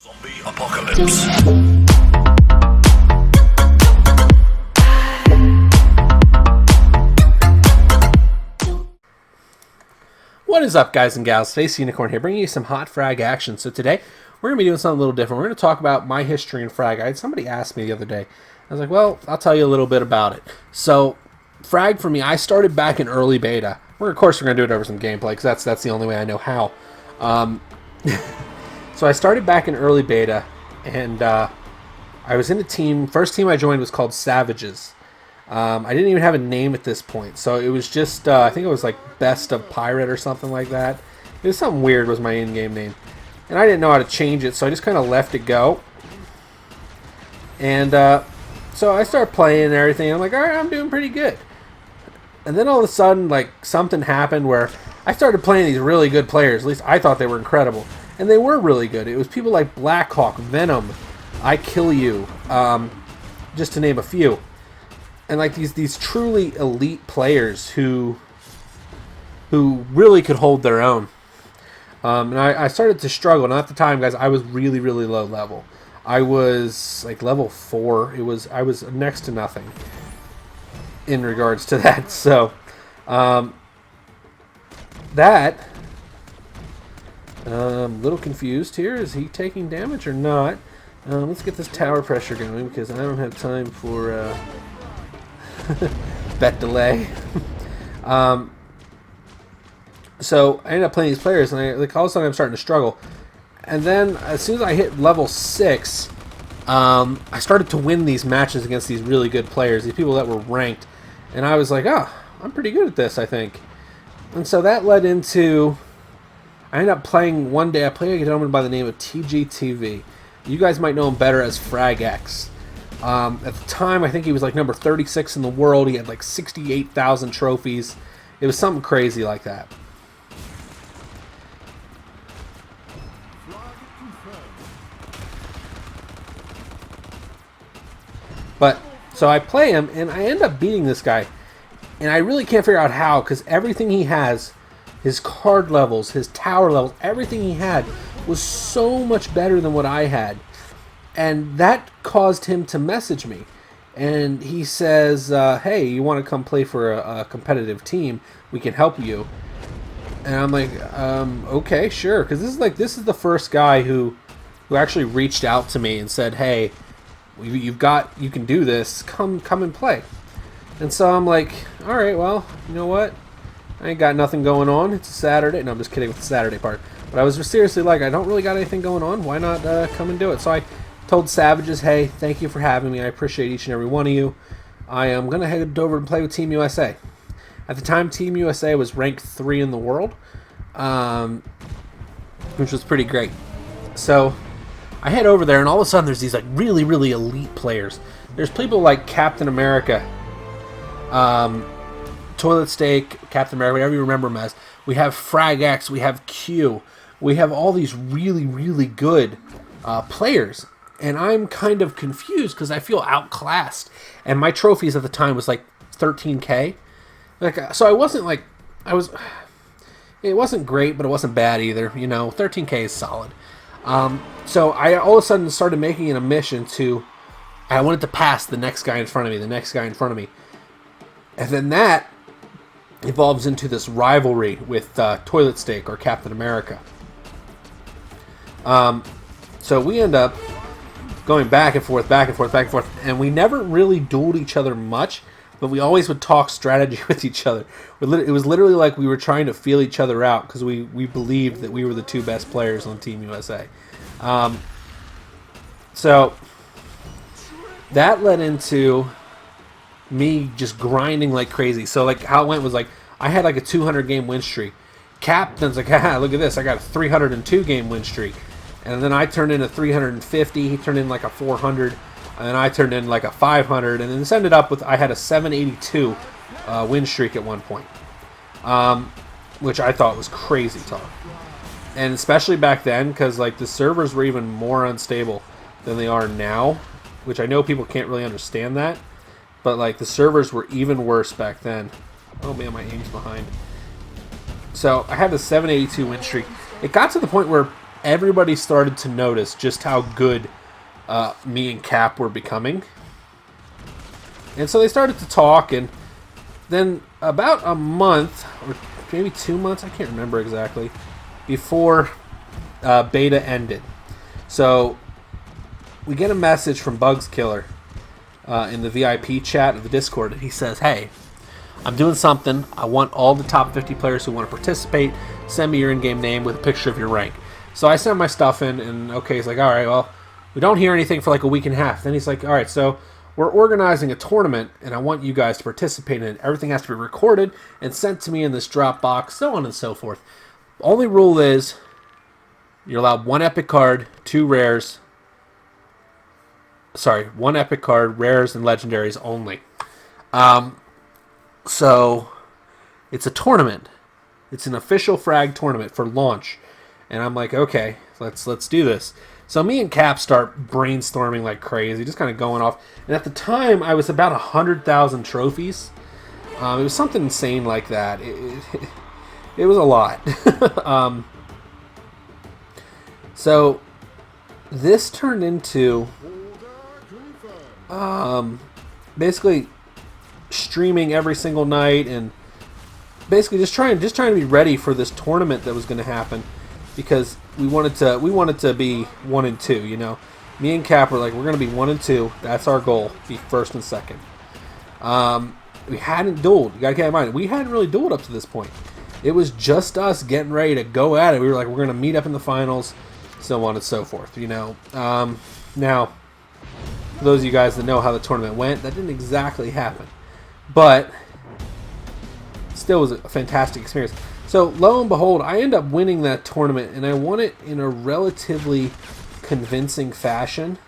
Zombie apocalypse. What is up, guys and gals? Space Unicorn here, bringing you some hot frag action. So today, we're going to be doing something a little different. We're going to talk about my history in frag. I had somebody ask me the other day. I was like, well, I'll tell you a little bit about it. So, frag for me, I started back in early beta. Of course, we're going to do it over some gameplay, because that's the only way I know how. So I started back in early beta, and I was in a team. First team I joined was called Savages. I didn't even have a name at this point, so it was just, I think it was like Best of Pirate or something like that. It was something weird was my in-game name. And I didn't know how to change it, so I just kind of left it go. And so I started playing and everything, and I'm like, alright, I'm doing pretty good. And then all of a sudden, like, something happened where I started playing these really good players. At least I thought they were incredible. And they were really good. It was people like Blackhawk, Venom, I Kill You, just to name a few. And like these truly elite players who really could hold their own. And I started to struggle. And at the time, guys, I was really, really low level. I was like level 4. I was next to nothing in regards to that. So that a little confused here. Is he taking damage or not? Let's get this tower pressure going because I don't have time for bet delay. So I ended up playing these players, and like all of a sudden I'm starting to struggle. And then as soon as I hit level 6, I started to win these matches against these really good players, these people that were ranked, and I was like, oh, I'm pretty good at this, I think. And so that led into, I ended up playing one day. I played a gentleman by the name of TGTV. You guys might know him better as FRAG X. At the time, I think he was like number 36 in the world. He had like 68,000 trophies. It was something crazy like that. But, so I play him, and I end up beating this guy. And I really can't figure out how, because everything he has, his card levels, his tower levels, everything he had was so much better than what I had. And that caused him to message me. And he says, hey, you want to come play for a competitive team? We can help you. And I'm like, okay, sure. Because this is the first guy who actually reached out to me and said, hey, you can do this. Come and play. And so I'm like, all right, well, you know what? I ain't got nothing going on. It's a Saturday. No, I'm just kidding with the Saturday part. But I was seriously like, I don't really got anything going on. Why not come and do it? So I told Savages, hey, thank you for having me. I appreciate each and every one of you. I am going to head over and play with Team USA. At the time, Team USA was ranked 3 in the world, which was pretty great. So I head over there, and all of a sudden there's these like really, really elite players. There's people like Captain America, Toilet Steak, Captain America, whatever you remember him as. We have Frag X, we have Q. We have all these really, really good players. And I'm kind of confused because I feel outclassed. And my trophies at the time was like 13K. So I wasn't like, it wasn't great, but it wasn't bad either. You know, 13K is solid. So I all of a sudden started making it a mission I wanted to pass the next guy in front of me, And then that evolves into this rivalry with Toilet Steak or Captain America. So we end up going back and forth, and we never really dueled each other much, but we always would talk strategy with each other. It was literally like we were trying to feel each other out because we believed that we were the 2 best players on Team USA. So that led into me just grinding like crazy. So like how it went was like I had like a 200 game win streak. Captain's like, haha, look at this, I got a 302 game win streak. And then I turned in a 350, he turned in like a 400, and then I turned in like a 500, and then this ended up with, I had a 782 win streak at one point, which I thought was crazy tough. And especially back then, because like the servers were even more unstable than they are now, which I know people can't really understand that, but like the servers were even worse back then. Oh man, my aim's behind. So I had the 782 win streak. It got to the point where everybody started to notice just how good me and Cap were becoming. And so they started to talk, and then about a month, or maybe 2 months, I can't remember exactly, before beta ended. So we get a message from Bugs Killer in the VIP chat of the Discord, and he says, hey, I'm doing something. I want all the top 50 players who want to participate. Send me your in-game name with a picture of your rank. So I sent my stuff in, and okay, he's like, all right, well, we don't hear anything for like a week and a half. Then he's like, all right, so we're organizing a tournament, and I want you guys to participate in it. Everything has to be recorded and sent to me in this Dropbox, so on and so forth. Only rule is you're allowed 1 epic card, 2 rares. Sorry, 1 epic card, rares, and legendaries only. So it's a tournament. It's an official FRAG tournament for launch. And I'm like, okay, let's do this. So me and Cap start brainstorming like crazy, just kind of going off. And at the time, I was about 100,000 trophies. It was something insane like that. It was a lot. So this turned into basically streaming every single night, and basically just trying to be ready for this tournament that was going to happen, because we wanted to be 1 and 2. You know, me and Cap were like, we're going to be 1 and 2. That's our goal, be first and second. We hadn't dueled. You got to keep in mind, we hadn't really dueled up to this point. It was just us getting ready to go at it. We were like, we're going to meet up in the finals, so on and so forth. You know, now for those of you guys that know how the tournament went, that didn't exactly happen, but still was a fantastic experience. So lo and behold, I end up winning that tournament, and I won it in a relatively convincing fashion.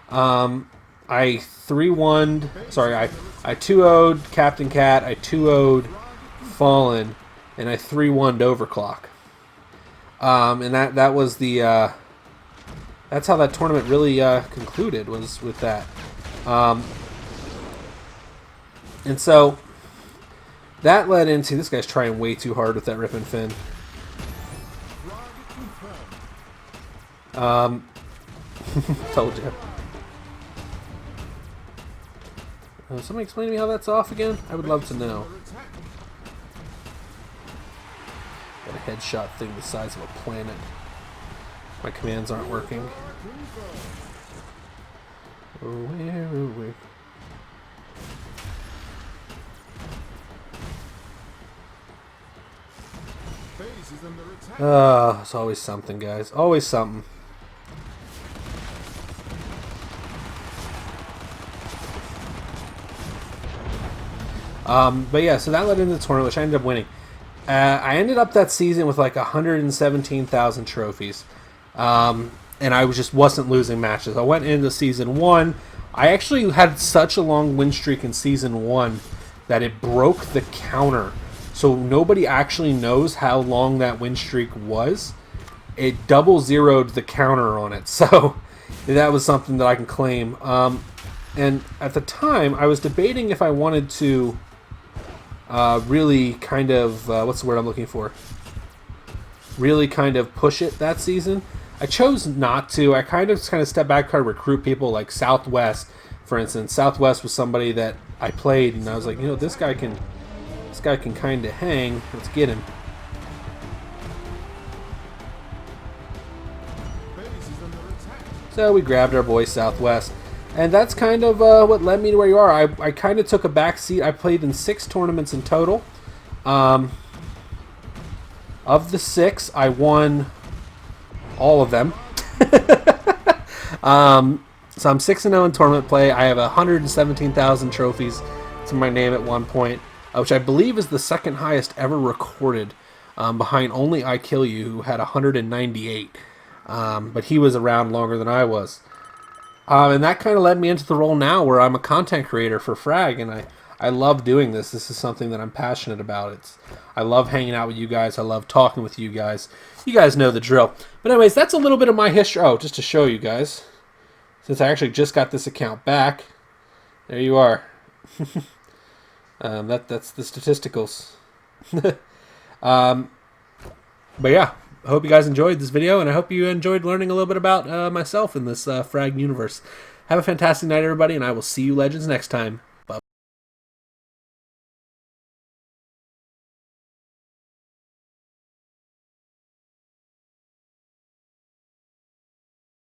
I 3-1'd, sorry, I 2-0'd Captain Cat, I 2-0'd Fallen, and I 3-1'd Overclock. And that was the that's how that tournament really concluded, was with that. And so that led into, this guy's trying way too hard with that Rip and Fin. Told you. Somebody explain to me how that's off again? I would love to know. Got a headshot thing the size of a planet. My commands aren't working. Where? It's always something, guys. Always something. But yeah, so that led into the tournament, which I ended up winning. I ended up that season with like 117,000 trophies. And I just wasn't losing matches. I went into season 1. I actually had such a long win streak in season 1 that it broke the counter. So nobody actually knows how long that win streak was. It double zeroed the counter on it. So that was something that I can claim. And at the time, I was debating if I wanted to really kind of, what's the word I'm looking for? Really kind of push it that season. I chose not to. I kind of stepped back, kind of recruit people like Southwest, for instance. Southwest was somebody that I played, and I was like, you know, this guy can kind of hang. Let's get him. So we grabbed our boy Southwest. And that's kind of what led me to where you are. I kind of took a back seat. I played in 6 tournaments in total. Of the 6, I won all of them. So I'm 6-0 in tournament play. I have 117,000 trophies to my name at one point, which I believe is the second highest ever recorded, behind only I Kill You, who had 198. But he was around longer than I was. And that kind of led me into the role now where I'm a content creator for FRAG, and I love doing this. This is something that I'm passionate about. I love hanging out with you guys. I love talking with you guys. You guys know the drill. But anyways, that's a little bit of my history. Oh, just to show you guys, since I actually just got this account back, there you are. That's the statisticals. But yeah, I hope you guys enjoyed this video, and I hope you enjoyed learning a little bit about myself in this Frag universe. Have a fantastic night, everybody, and I will see you Legends next time.